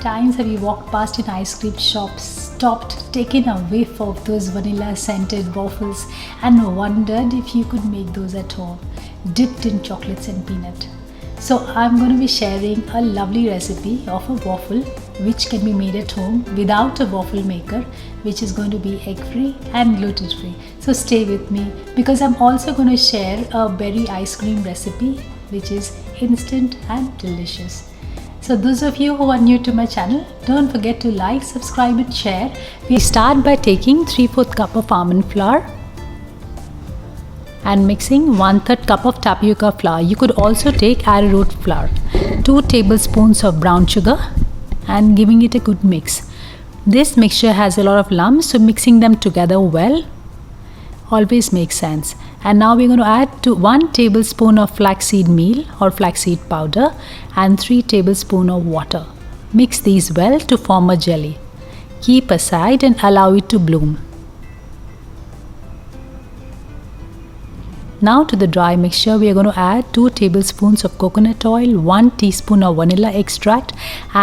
times have you walked past an ice cream shop, stopped, taken a whiff of those vanilla scented waffles and wondered if you could make those at home, dipped in chocolates and peanut? So I'm going to be sharing a lovely recipe of a waffle which can be made at home without a waffle maker, which is going to be egg free and gluten free. So stay with me because I'm also going to share a berry ice cream recipe which is instant and delicious. So those of you who are new to my channel, don't forget to like, subscribe and share. We start by taking 3/4 cup of almond flour and mixing 1/3 cup of tapioca flour. You could also take arrowroot flour, 2 tablespoons of brown sugar and giving it a good mix. This mixture has a lot of lumps, so mixing them together well always makes sense. And now we're going to add to 1 tablespoon of flaxseed meal or flaxseed powder and 3 tablespoons of water. Mix these well to form a jelly. Keep aside and allow it to bloom. Now to the dry mixture, we are going to add 2 tablespoons of coconut oil, 1 teaspoon of vanilla extract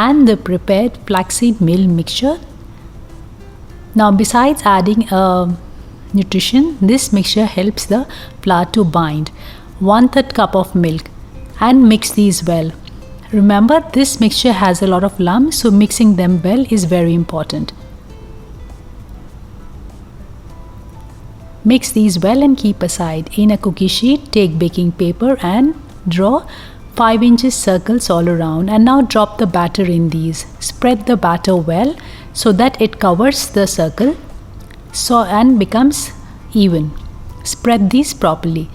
and the prepared flaxseed meal mixture. Now besides adding nutrition, this mixture helps the flour to bind. 1/3 cup of milk and mix these well. Remember, this mixture has a lot of lumps, so mixing them well is very important. Mix these well and keep aside. In a cookie sheet, take baking paper and draw 5 inches circles all around, and now drop the batter in these. Spread the batter well so that it covers the circle and becomes even. Spread these properly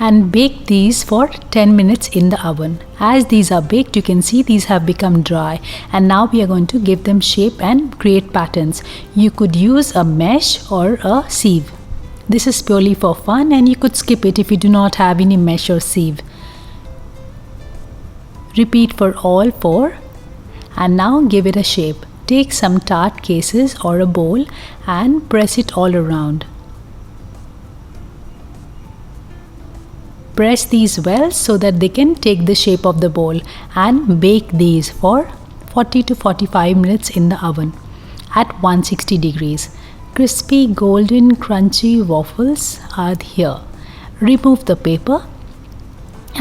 and bake these for 10 minutes in the oven. As these are baked, you can see these have become dry, and now we are going to give them shape and create patterns. You could use a mesh or a sieve. This is purely for fun and you could skip it if you do not have any mesh or sieve. Repeat for all 4 and now give it a shape. Take some tart cases or a bowl and press it all around. Press these well so that they can take the shape of the bowl, and bake these for 40 to 45 minutes in the oven at 160 degrees. Crispy, golden, crunchy waffles are here. Remove the paper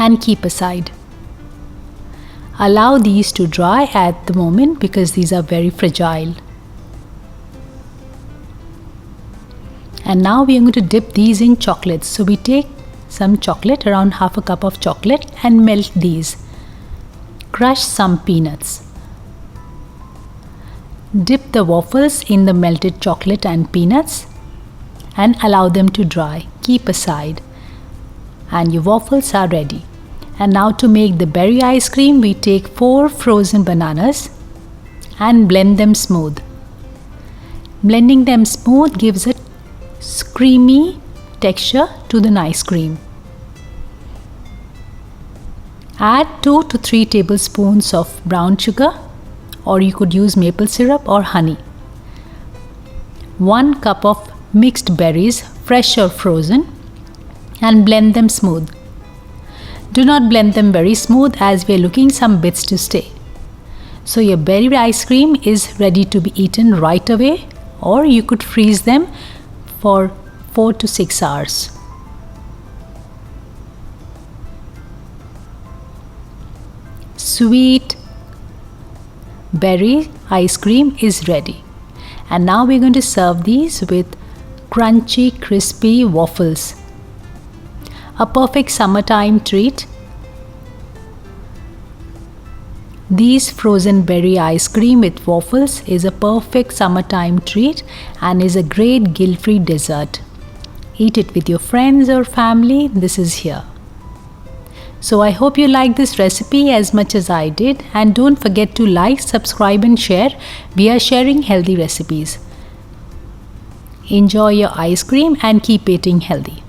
and keep aside. Allow these to dry at the moment because these are very fragile. And now we are going to dip these in chocolate. So we take some chocolate, around 1/2 cup of chocolate, and melt these. Crush some peanuts. Dip the waffles in the melted chocolate and peanuts and allow them to dry. Keep aside. And your waffles are ready. And now to make the berry ice cream, we take 4 frozen bananas and blend them smooth. Blending them smooth gives a creamy texture to the ice cream. Add 2 to 3 tablespoons of brown sugar, or you could use maple syrup or honey. 1 cup of mixed berries, fresh or frozen, and blend them smooth. Do not blend them very smooth as we are looking some bits to stay. So your berry ice cream is ready to be eaten right away, or you could freeze them for 4 to 6 hours. Sweet berry ice cream is ready. And now we're going to serve these with crunchy, crispy waffles. A perfect summertime treat. These frozen berry ice cream with waffles is a perfect summertime treat and is a great guilt-free dessert. Eat it with your friends or family. This is here. So I hope you like this recipe as much as I did, and don't forget to like, subscribe and share. We are sharing healthy recipes. Enjoy your ice cream and keep eating healthy.